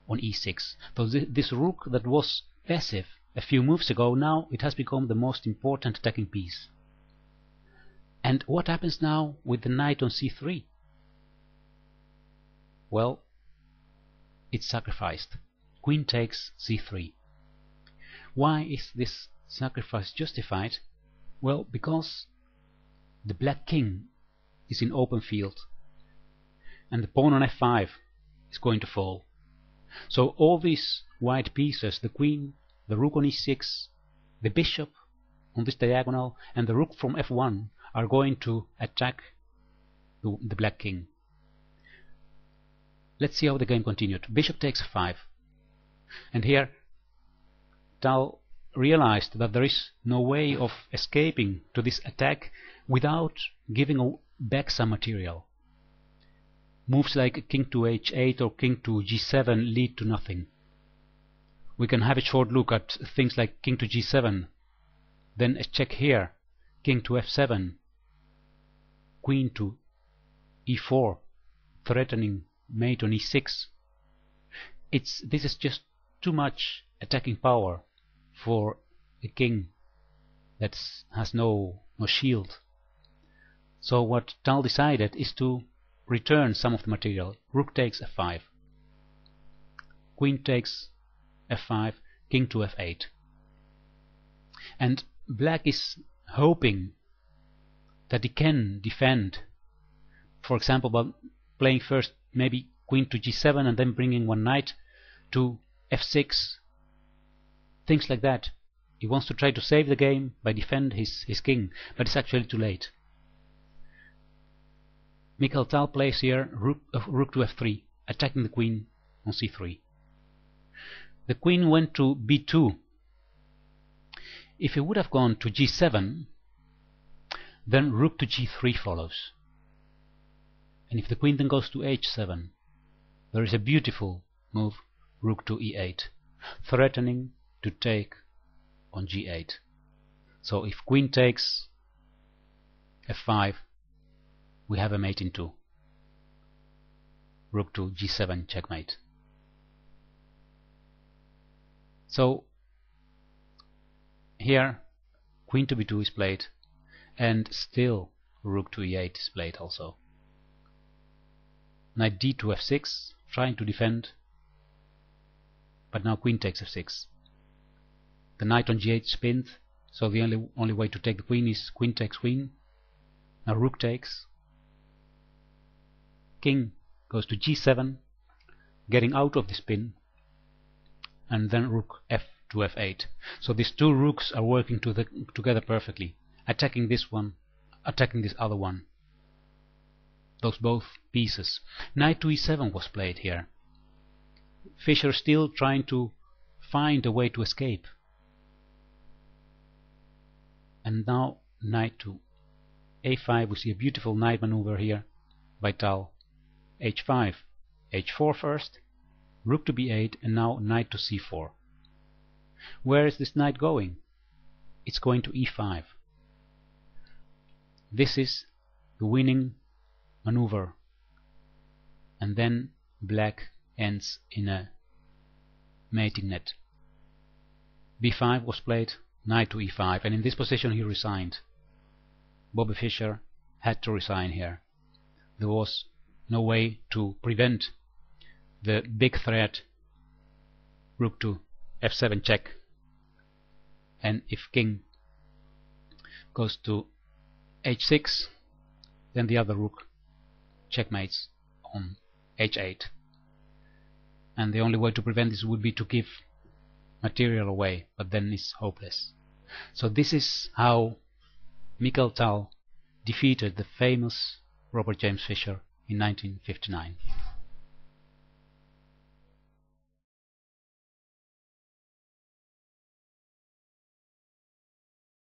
on e6. So this rook that was passive a few moves ago, now it has become the most important attacking piece. And what happens now with the knight on c3? Well, it's sacrificed. Queen takes c3. Why is this sacrifice justified? Well, because the black king is in open field and the pawn on f5 is going to fall. So all these white pieces, the queen, the rook on e6, the bishop on this diagonal, and the rook from f1 are going to attack the black king. Let's see how the game continued. Bishop takes f5. And here Tal realized that there is no way of escaping to this attack without giving back some material. Moves like king to h8 or king to g7 lead to nothing. We can have a short look at things like king to g7, then a check here, king to f7, queen to e4, threatening mate on e6. This is just too much attacking power for a king that has no shield. So what Tal decided is to return some of the material. Rook takes f5, queen takes f5, king to f8. And black is hoping that he can defend, for example, by playing first maybe queen to g7 and then bringing one knight to f6, things like that. He wants to try to save the game by defend his king, but it's actually too late. Mikhail Tal plays here rook to f3, attacking the queen on c3. The queen went to b2. If he would have gone to g7, then rook to g3 follows. And if the queen then goes to h7, there is a beautiful move, rook to e8, threatening to take on g8. So if queen takes f5, we have a mate in 2. Rook to g7, checkmate. So here queen to b2 is played, and still rook to e8 is played also. Knight d to f6, trying to defend, but now queen takes f6. The knight on g8 spins, so the only way to take the queen is queen takes queen. Now rook takes. King goes to g7, getting out of the spin, and then rook f to f8. So these two rooks are working together perfectly, attacking this one, attacking this other one. Those both pieces. Knight to e7 was played here. Fischer still trying to find a way to escape. And now knight to a5. We see a beautiful knight maneuver here by Tal. h5, h4 first, rook to b8, and now knight to c4. Where is this knight going? It's going to e5. This is the winning maneuver, and then black ends in a mating net. b5 was played, knight to e5, and in this position he resigned. Bobby Fischer had to resign here. There was no way to prevent the big threat, rook to f7 check, and if king goes to h6, then the other rook checkmates on h8, and the only way to prevent this would be to give material away, but then it's hopeless. So this is how Mikhail Tal defeated the famous Robert James Fischer in 1959.